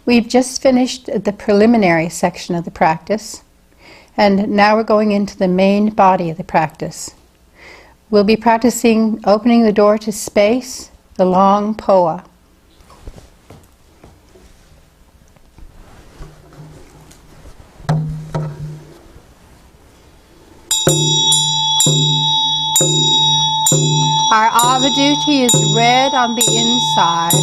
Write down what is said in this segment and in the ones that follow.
We've just finished the preliminary section of the practice, and now we're going into the main body of the practice. We'll be practicing opening the door to space, the long poa. Our avaduti is red on the inside,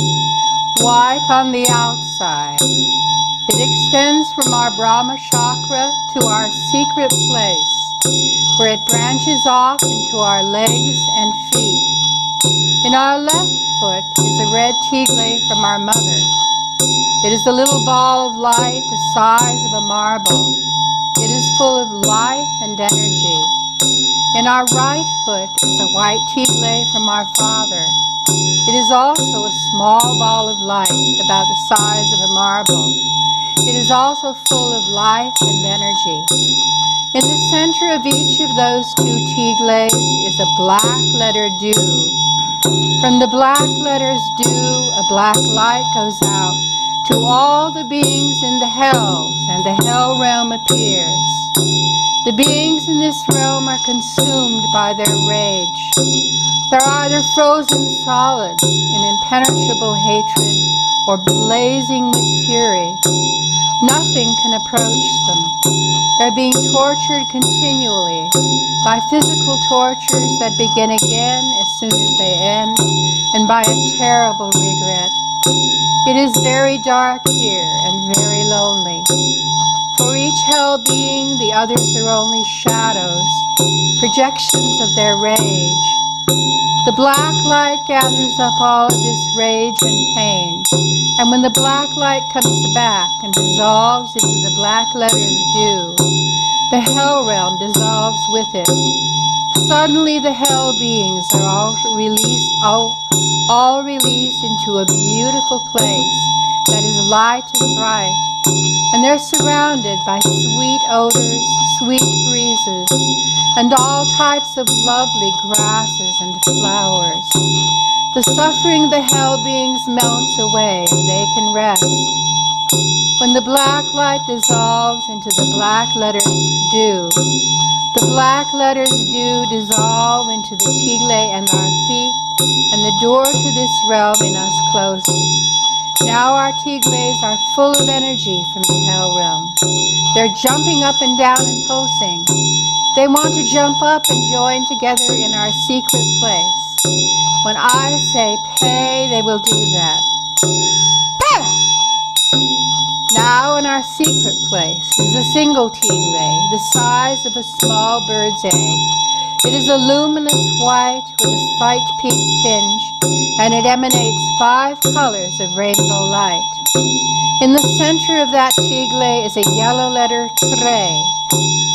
white on the outside. It extends from our Brahma chakra to our secret place, where it branches off into our legs and feet. In our left foot is a red tigle from our mother. It is a little ball of light the size of a marble. It is full of life and energy. In our right foot is a white tigle from our father. It is also a small ball of light, about the size of a marble. It is also full of life and energy. In the center of each of those two tigles is a black letter do. From the black letters do, a black light goes out to all the beings in the hells, and the hell realm appears. The beings in this realm are consumed by their rage. They're either frozen solid in impenetrable hatred or blazing with fury. Nothing can approach them. They're being tortured continually by physical tortures that begin again as soon as they end, and by a terrible regret. It is very dark here and very lonely. For each hell being, the others are only shadows, projections of their rage. The black light gathers up all of this rage and pain, and when the black light comes back and dissolves into the black letters do, the hell realm dissolves with it. Suddenly the hell beings are all released into a beautiful place that is light and bright, and they're surrounded by sweet odors, sweet breezes, and all types of lovely grasses and flowers. The suffering of the hell beings melts away, and they can rest. When the black light dissolves into the black letters do, the black letters do dissolve into the tigle and our feet, and the door to this realm in us closes. Now our tigles are full of energy from the hell realm. They're jumping up and down and pulsing. They want to jump up and join together in our secret place. When I say pay, they will do that. Pay! Now in our secret place is a single tigle, the size of a small bird's egg. It is a luminous white with a slight pink tinge, and it emanates 5 colors of rainbow light. In the center of that tigle is a yellow letter tre,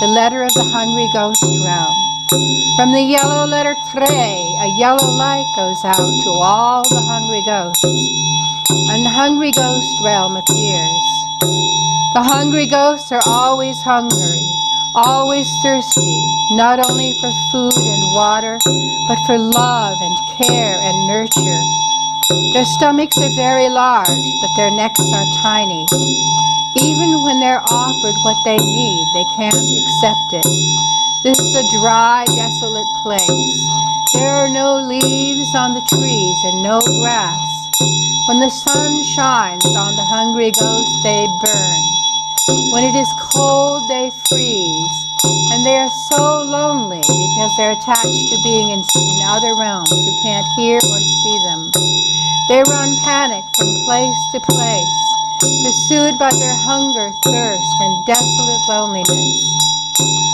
the letter of the hungry ghost realm. From the yellow letter tre, a yellow light goes out to all the hungry ghosts, and the hungry ghost realm appears. The hungry ghosts are always hungry, always thirsty, not only for food and water, but for love and care and nurture. Their stomachs are very large, but their necks are tiny. Even when they're offered what they need, they can't accept it. This is a dry, desolate place. There are no leaves on the trees and no grass. When the sun shines on the hungry ghosts, they burn. When it is cold, they freeze. And they are so lonely because they're attached to being in other realms who can't hear or see them. They run panic from place to place, pursued by their hunger, thirst, and desolate loneliness.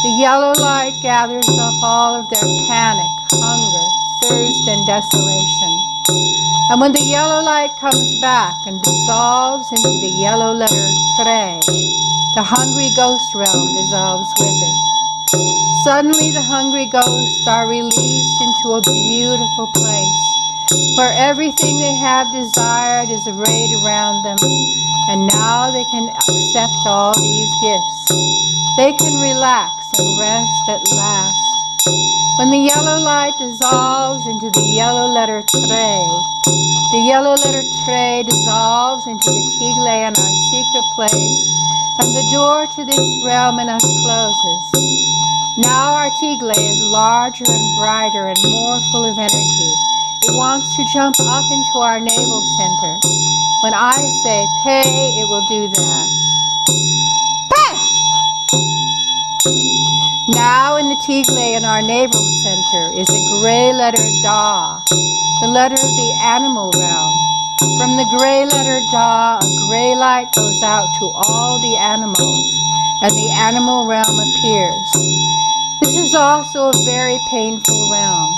The yellow light gathers up all of their panic, hunger, thirst, and desolation. And when the yellow light comes back and dissolves into the yellow letter tre, the hungry ghost realm dissolves with it. Suddenly the hungry ghosts are released into a beautiful place, where everything they have desired is arrayed around them, and now they can accept all these gifts. They can relax and rest at last. When the yellow light dissolves into the yellow letter Tre, the yellow letter Tre dissolves into the Tigle and our secret place, and the door to this realm in us closes. Now our Tigle is larger and brighter and more full of energy. It wants to jump up into our navel center. When I say pay, it will do that. Now in the Tigle in our navel center is a gray letter Da, the letter of the animal realm. From the gray letter Da, a gray light goes out to all the animals, and the animal realm appears. This is also a very painful realm.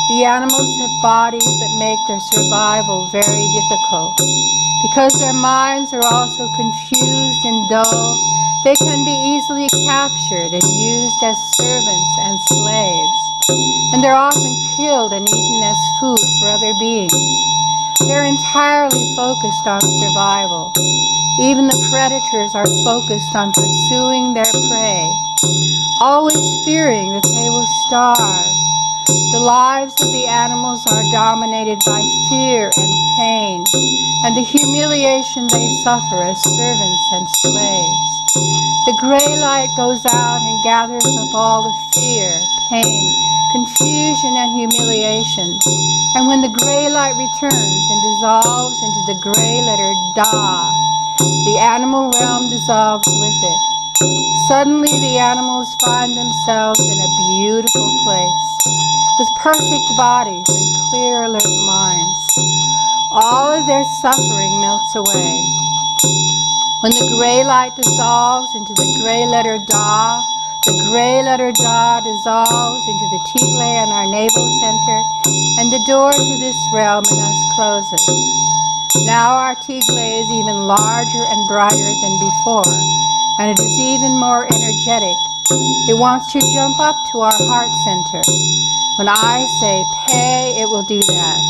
The animals have bodies that make their survival very difficult. Because their minds are also confused and dull, they can be easily captured and used as servants and slaves. And they're often killed and eaten as food for other beings. They're entirely focused on survival. Even the predators are focused on pursuing their prey, always fearing that they will starve. The lives of the animals are dominated by fear and pain, and the humiliation they suffer as servants and slaves. The gray light goes out and gathers up all the fear, pain, confusion, and humiliation. And when the gray light returns and dissolves into the gray letter Da, the animal realm dissolves with it. Suddenly the animals find themselves in a beautiful place, with perfect bodies and clear, alert minds. All of their suffering melts away. When the gray light dissolves into the gray letter Da, the gray letter Da dissolves into the Tigle and our navel center, and the door to this realm in us closes. Now our Tigle is even larger and brighter than before, and it is even more energetic. It wants to jump up to our heart center. When I say pay, it will do that.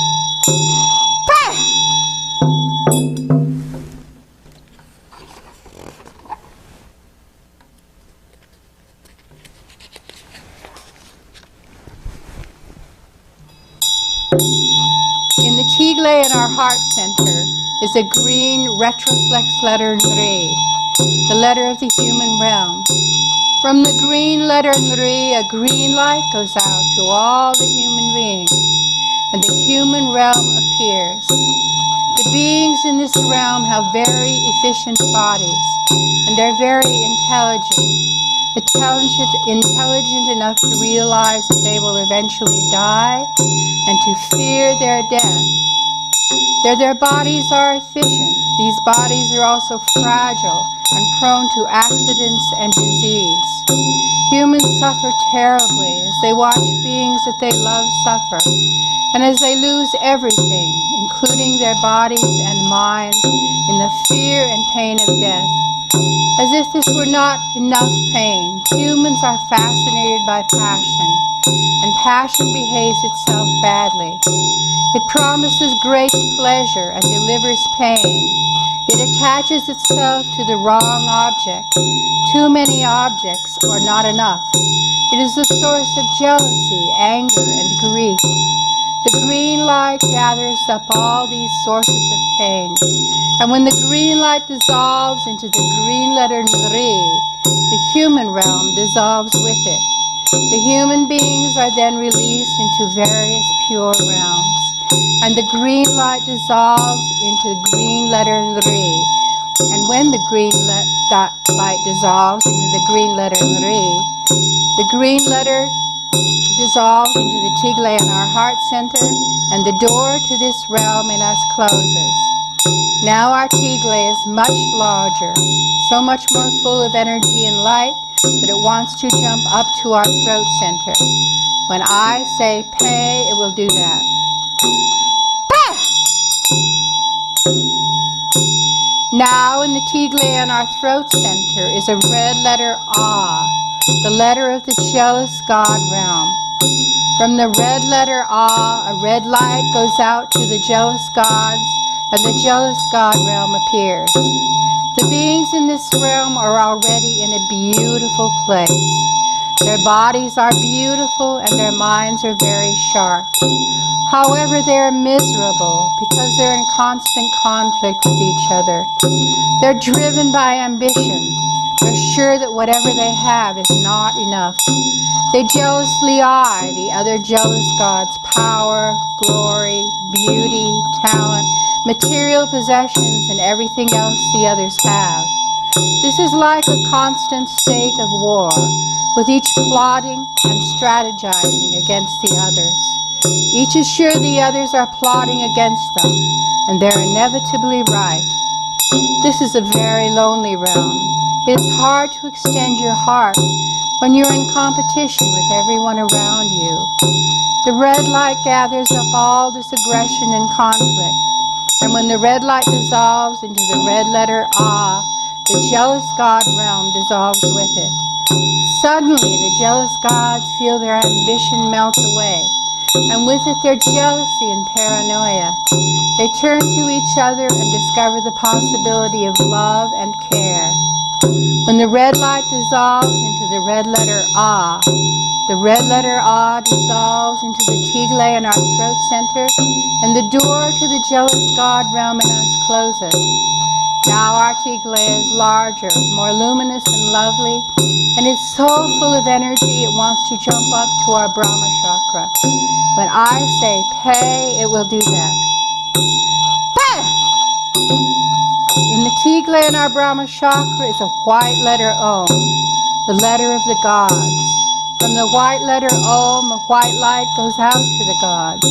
In the Tigle in our heart center is a green retroflex letter Nri, the letter of the human realm. From the green letter Nri, a green light goes out to all the human beings, and the human realm appears. The beings in this realm have very efficient bodies, and they're very intelligent enough to realize that they will eventually die and to fear their death. Their bodies are efficient. These bodies are also fragile and prone to accidents and disease. Humans suffer terribly as they watch beings that they love suffer, and as they lose everything, including their bodies and minds, in the fear and pain of death. As if this were not enough pain, humans are fascinated by passion, and passion behaves itself badly. It promises great pleasure and delivers pain. It attaches itself to the wrong object. Too many objects are not enough. It is the source of jealousy, anger, and grief. The green light gathers up all these sources of pain. And when the green light dissolves into the green letter Nri, the human realm dissolves with it. The human beings are then released into various pure realms, and the green light dissolves into the green letter Nri. And when the green light dissolves into the green letter Nri, the green letter dissolves into the Tigle in our heart center, and the door to this realm in us closes. Now our Tigle is much larger, so much more full of energy and light that it wants to jump up to our throat center. When I say pay, it will do that. Now in the Tigle in our throat center is a red letter Ah, the letter of the jealous God realm. From the red letter Ah, a red light goes out to the jealous gods, and the jealous God realm appears. The beings in this realm are already in a beautiful place. Their bodies are beautiful and their minds are very sharp. However, they are miserable because they're in constant conflict with each other. They're driven by ambition. They're sure that whatever they have is not enough. They jealously eye the other jealous gods' power, glory, beauty, talent, material possessions, and everything else the others have. This is like a constant state of war, with each plotting and strategizing against the others. Each is sure the others are plotting against them, and they're inevitably right. This is a very lonely realm. It is hard to extend your heart when you're in competition with everyone around you. The red light gathers up all this aggression and conflict, and when the red light dissolves into the red letter Ah, the jealous god realm dissolves with it. Suddenly, the jealous gods feel their ambition melt away, and with it their jealousy and paranoia. They turn to each other and discover the possibility of love and care. When the red light dissolves into the red letter Ah, the red letter Ah dissolves into the Tigle in our throat center, and the door to the jealous god realm in us closes. Now our Tigle is larger, more luminous and lovely, and it's so full of energy it wants to jump up to our Brahma chakra. When I say pay, it will do that. Pay! In the Tigle in our Brahma chakra is a white letter Om, the letter of the gods. From the white letter Om, a white light goes out to the gods.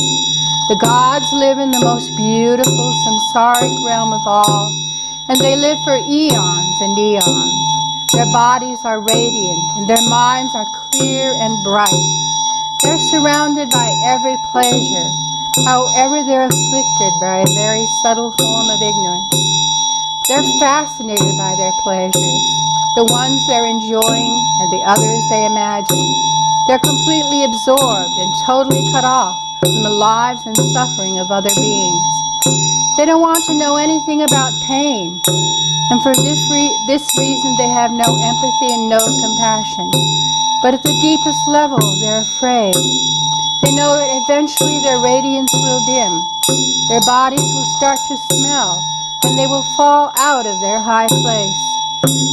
The gods live in the most beautiful samsaric realm of all, and they live for eons and eons. Their bodies are radiant, and their minds are clear and bright. They're surrounded by every pleasure, however they're afflicted by a very subtle form of ignorance. They're fascinated by their pleasures, the ones they're enjoying and the others they imagine. They're completely absorbed and totally cut off from the lives and suffering of other beings. They don't want to know anything about pain, and for this reason they have no empathy and no compassion. But at the deepest level, they're afraid. They know that eventually their radiance will dim, their bodies will start to smell, and they will fall out of their high place.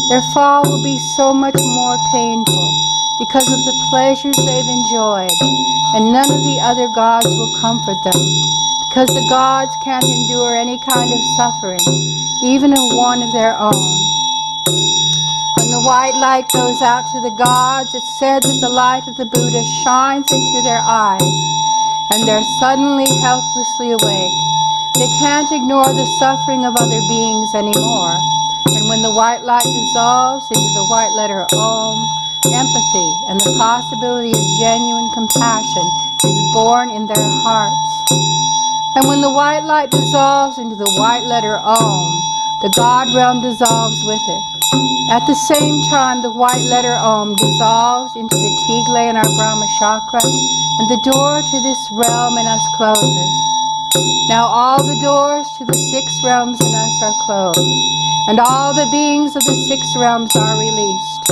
Their fall will be so much more painful because of the pleasures they've enjoyed, and none of the other gods will comfort them, because the gods can't endure any kind of suffering, even of one of their own. When the white light goes out to the gods, it's said that the light of the Buddha shines into their eyes, and they're suddenly helplessly awake. They can't ignore the suffering of other beings anymore. And when the white light dissolves into the white letter Om, empathy and the possibility of genuine compassion is born in their hearts. And when the white light dissolves into the white letter Om, the God realm dissolves with it. At the same time, the white letter Om dissolves into the Tigle in our Brahma chakra, and the door to this realm in us closes. Now all the doors to the 6 realms in us are closed, and all the beings of the 6 realms are released.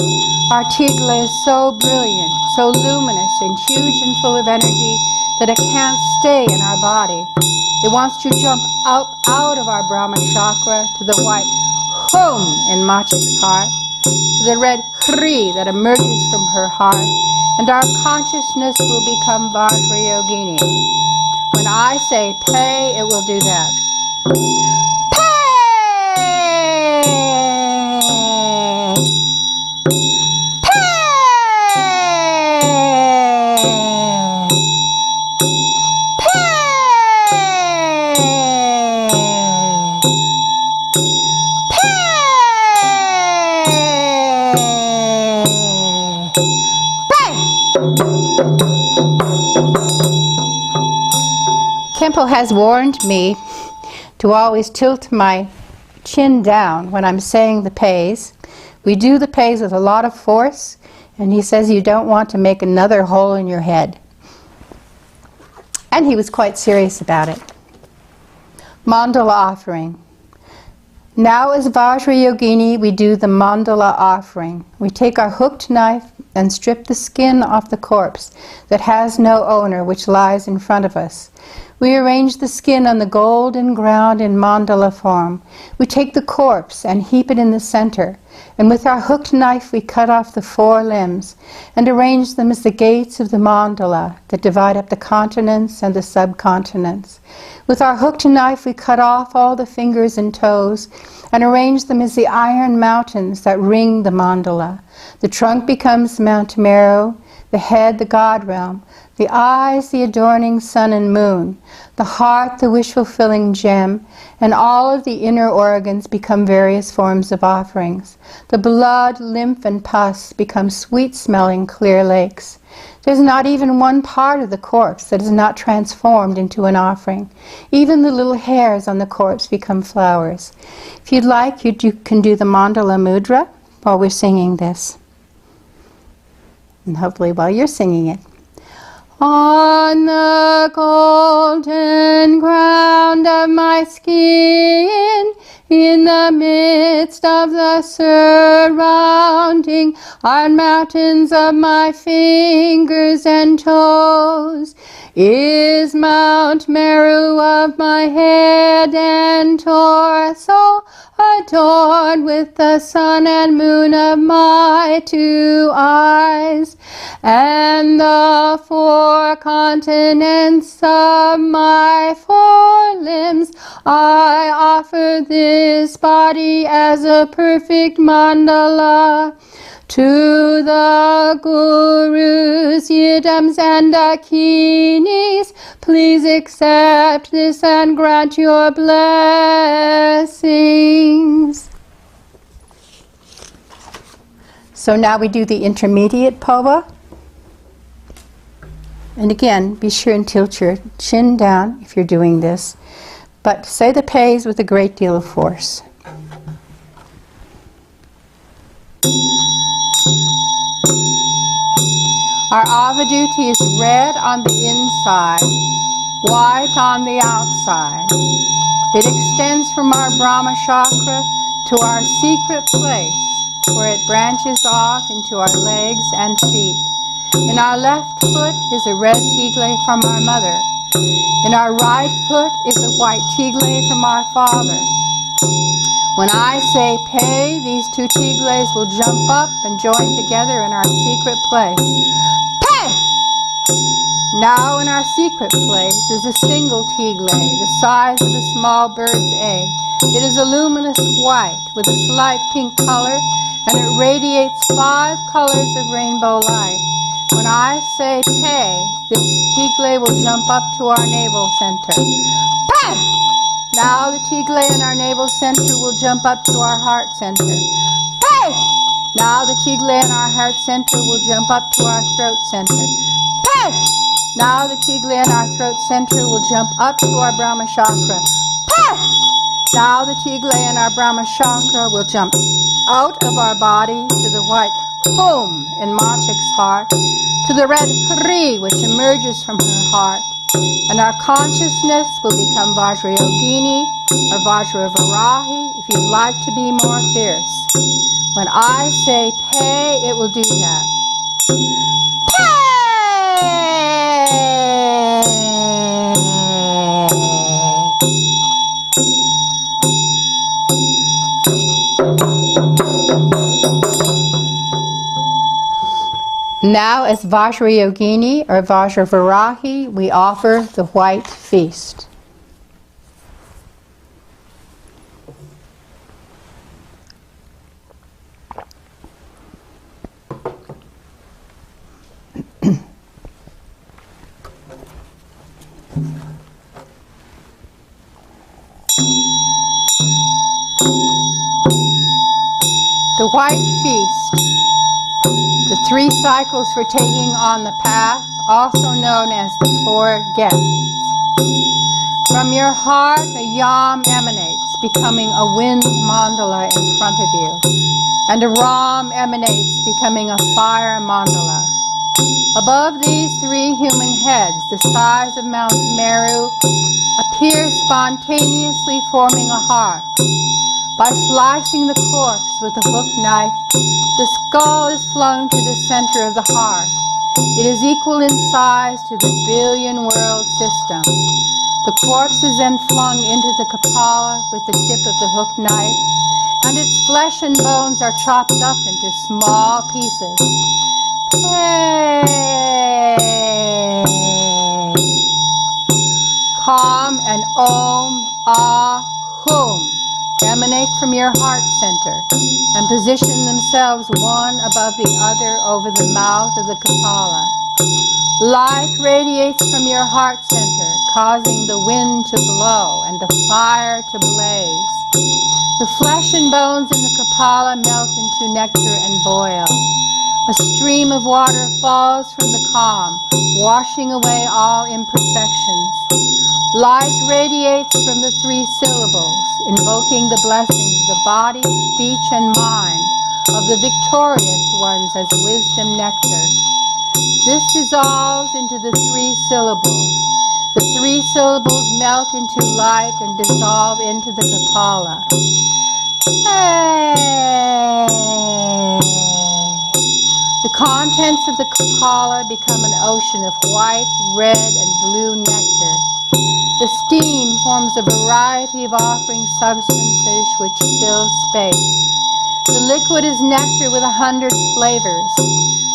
Our Tigle is so brilliant, so luminous and huge and full of energy that it can't stay in our body. It wants to jump out of our Brahma chakra to the white Hum in Machig's heart, to the red Hri that emerges from her heart, and our consciousness will become Vajrayogini. When I say pay, it will do that. Kempo has warned me to always tilt my chin down when I'm saying the pays. We do the pays with a lot of force, and he says you don't want to make another hole in your head. And he was quite serious about it. Mandala offering. Now as Vajrayogini, we do the mandala offering. We take our hooked knife and strip the skin off the corpse that has no owner, which lies in front of us. We arrange the skin on the golden ground in mandala form. We take the corpse and heap it in the center, and with our hooked knife we cut off the 4 limbs and arrange them as the gates of the mandala that divide up the continents and the subcontinents. With our hooked knife we cut off all the fingers and toes and arrange them as the iron mountains that ring the mandala. The trunk becomes Mount Meru, the head the God realm, the eyes the adorning sun and moon, the heart the wish-fulfilling gem, and all of the inner organs become various forms of offerings. The blood, lymph, and pus become sweet-smelling clear lakes. There's not even one part of the corpse that is not transformed into an offering. Even the little hairs on the corpse become flowers. If you'd like, you can do the mandala mudra while we're singing this. And hopefully while you're singing it. On the golden ground of my skin, in the midst of the surrounding iron mountains of my fingers and toes, is Mount Meru of my head and torso, adorned with the sun and moon of my 2 eyes, and the 4 continents of my 4 limbs. I offer this body as a perfect mandala to the gurus, yidams, and dakinis. Please accept this and grant your blessings. So now we do the intermediate pova. And again, be sure and tilt your chin down if you're doing this. But say the pays with a great deal of force. Our avaduti is red on the inside, white on the outside. It extends from our Brahma chakra to our secret place, where it branches off into our legs and feet. In our left foot is a red tigle from our mother. In our right foot is a white tigle from our father. When I say pay, these 2 tigles will jump up and join together in our secret place. Pay! Now in our secret place is a single tigle, the size of a small bird's egg. It is a luminous white with a slight pink color, and it radiates 5 colors of rainbow light. When I say pay, this tigle will jump up to our navel center. Pay! Now the tigle in our navel center will jump up to our heart center. Pay! Now the tigle in our heart center will jump up to our throat center. Pay! Now the tigle in our throat center will jump up to our Brahma chakra. Pay! Now the tigle in our Brahma chakra will jump out of our body to the white home in Machig's heart, to the red Hri which emerges from her heart, and our consciousness will become Vajrayogini or Vajravarahi if you'd like to be more fierce. When I say pay, it will do that. Now, as Vajrayogini or Vajravarahi, we offer the white feast. The white feast, the 3 cycles for taking on the path, also known as the 4 guests. From your heart a yam emanates, becoming a wind mandala in front of you, and a ram emanates, becoming a fire mandala. Above these 3 human heads, the size of Mount Meru, appear spontaneously forming a hearth. By slicing the corpse with a hook knife, the skull is flung to the center of the hearth. It is equal in size to the billion-world system. The corpse is then flung into the Kapala with the tip of the hook knife, and its flesh and bones are chopped up into small pieces. Hey. Calm and Om, Ah, Hum emanate from your heart center and position themselves one above the other over the mouth of the Kapala. Light radiates from your heart center, causing the wind to blow and the fire to blaze. The flesh and bones in the Kapala melt into nectar and boil. A stream of water falls from the calm, washing away all imperfections. Light radiates from the three syllables, invoking the blessings of the body, speech, and mind of the victorious ones as wisdom nectar. This dissolves into the three syllables. The three syllables melt into light and dissolve into the Kapala. Hey! The contents of the Kapala become an ocean of white, red, and blue nectar. The steam forms a variety of offering substances which fill space. The liquid is nectar with 100 flavors.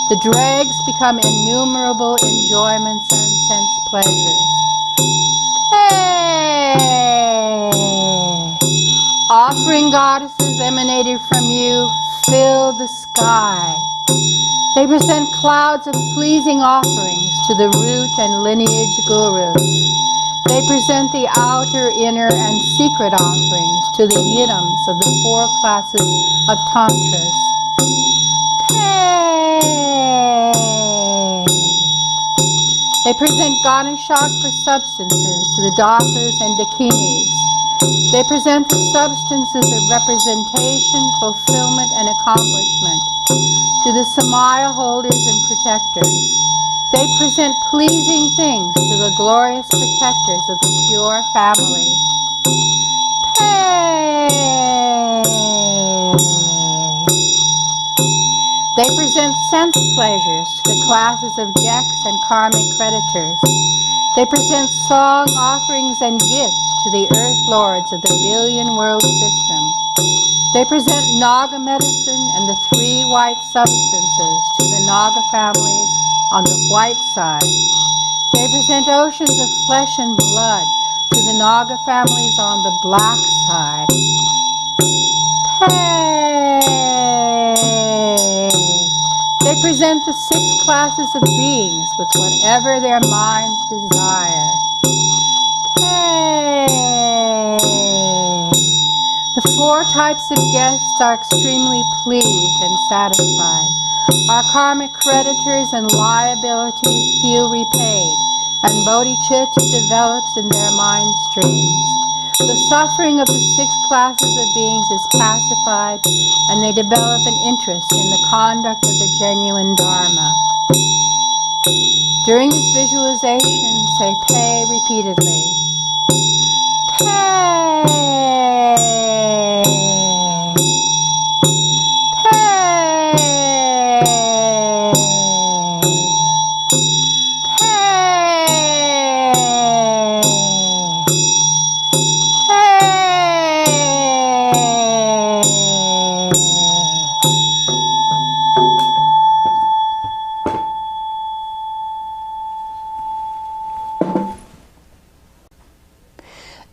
The dregs become innumerable enjoyments and sense pleasures. Hey! Offering goddesses emanated from you fill the sky. They present clouds of pleasing offerings to the root and lineage gurus. They present the outer, inner, and secret offerings to the yidams of the 4 classes of tantras. Hey! They present Ganeshakra substances to the datas and dakinis. They present the substances of representation, fulfillment, and accomplishment to the samaya holders and protectors. They present pleasing things to the glorious protectors of the pure family. Hey! They present sense pleasures to the classes of Jeks and karmic creditors. They present song offerings and gifts to the earth lords of the billion-world system. They present Naga medicine and the 3 white substances to the Naga families on the white side. They present oceans of flesh and blood to the Naga families on the black side. Hey! They present the 6 classes of beings with whatever their minds desire. Hey! The 4 types of guests are extremely pleased and satisfied. Our karmic creditors and liabilities feel repaid, and bodhicitta develops in their mind streams. The suffering of the 6 classes of beings is pacified, and they develop an interest in the conduct of the genuine Dharma. During this visualization, say Pei repeatedly. Pei!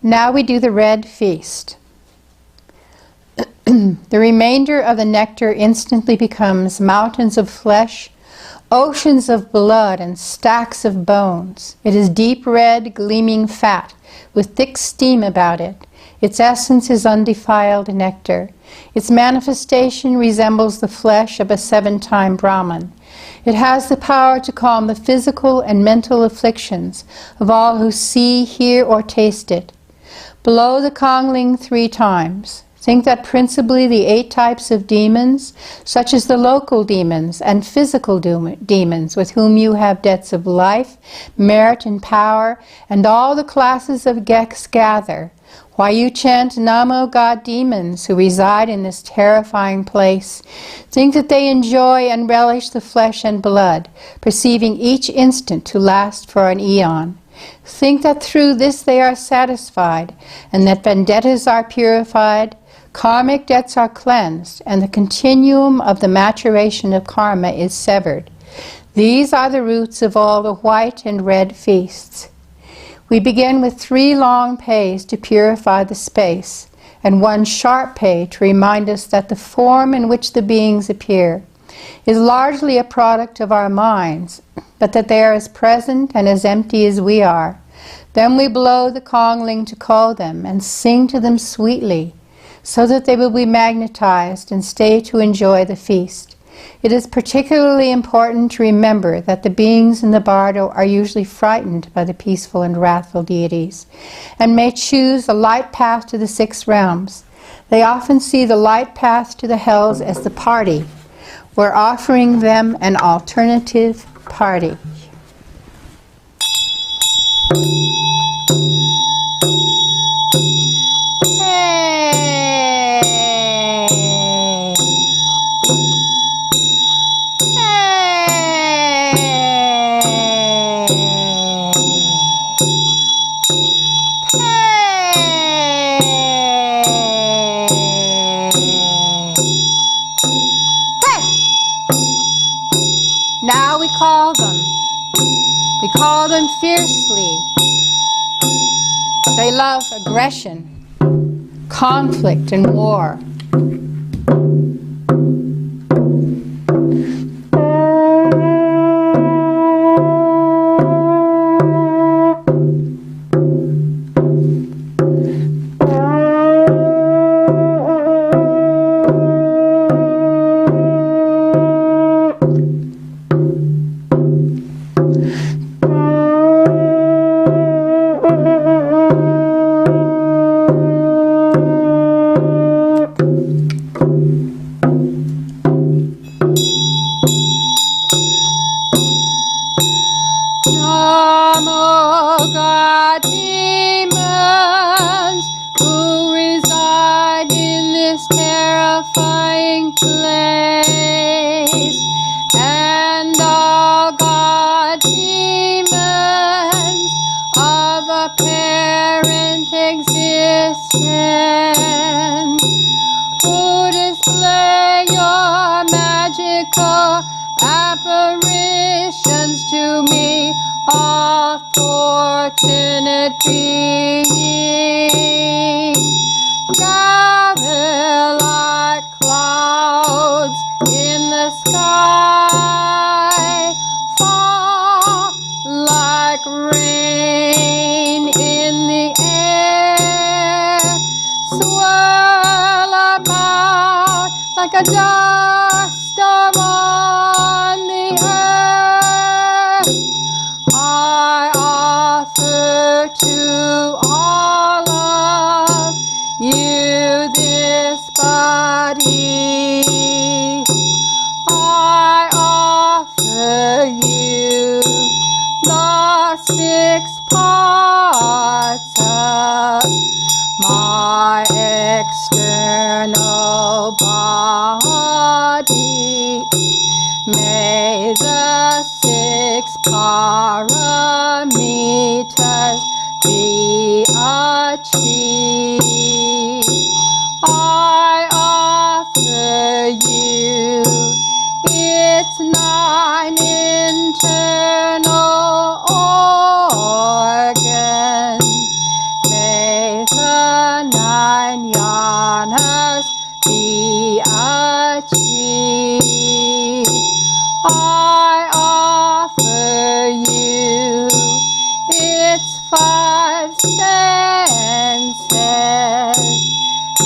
Now we do the red feast. The remainder of the nectar instantly becomes mountains of flesh, oceans of blood, and stacks of bones. It is deep red, gleaming fat, with thick steam about it. Its essence is undefiled nectar. Its manifestation resembles the flesh of a 7-time Brahman. It has the power to calm the physical and mental afflictions of all who see, hear, or taste it. Blow the Kongling 3 times. Think that principally the 8 types of demons, such as the local demons and physical demons with whom you have debts of life, merit, and power, and all the classes of Geks gather, while you chant Namo God demons who reside in this terrifying place. Think that they enjoy and relish the flesh and blood, perceiving each instant to last for an eon. Think that through this they are satisfied, and that vendettas are purified, karmic debts are cleansed, and the continuum of the maturation of karma is severed. These are the roots of all the white and red feasts. We begin with 3 long pays to purify the space, and 1 sharp pay to remind us that the form in which the beings appear is largely a product of our minds, but that they are as present and as empty as we are. Then we blow the congling to call them and sing to them sweetly, so that they will be magnetized and stay to enjoy the feast. It is particularly important to remember that the beings in the bardo are usually frightened by the peaceful and wrathful deities, and may choose the light path to the 6 realms. They often see the light path to the hells as the party. We're offering them an alternative party. Now we call them. We call them fiercely. They love aggression, conflict, and war. Apparitions to me, all fortunate beings, gather like clouds in the sky, fall like rain in the air, swirl about like a dust storm on the earth. I offer to all of you this body. I offer you the 6 parts of my external body. May the 6 parameters be achieved. I offer you its 9 internal organs. May the 9 yanas be achieved. I offer you its 5 senses.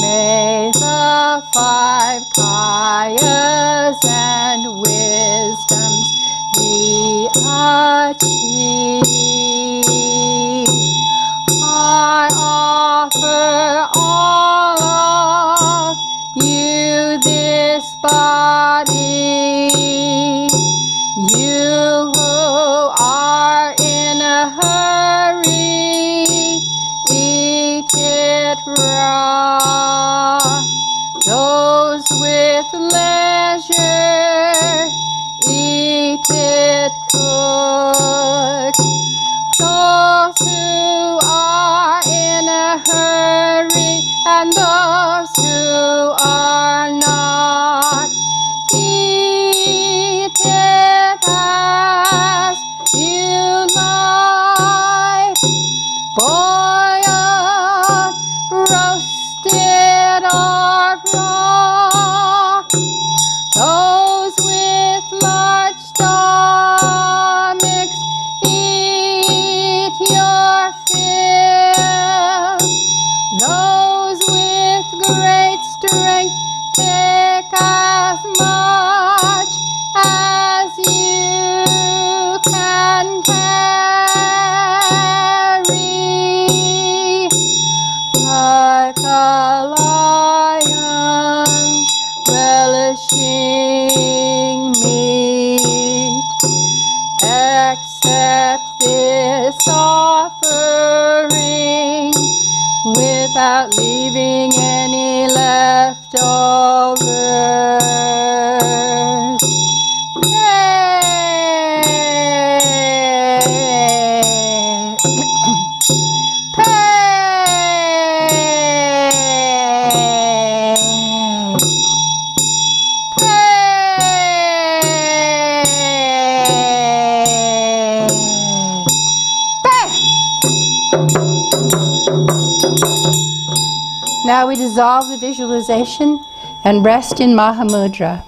May the 5 kayas and wisdoms be achieved. I offer all of raw. Those with leisure eat it cooked. Those who are in a hurry and those who are not, eat it as you like. Boiled, roasted, or raw. Those with large stomachs, eat your fill. Those with great strength, take as much as you can carry. Like a lion relishing meat, accept this offering without leaving any leftovers. Now we dissolve the visualization and rest in Mahamudra.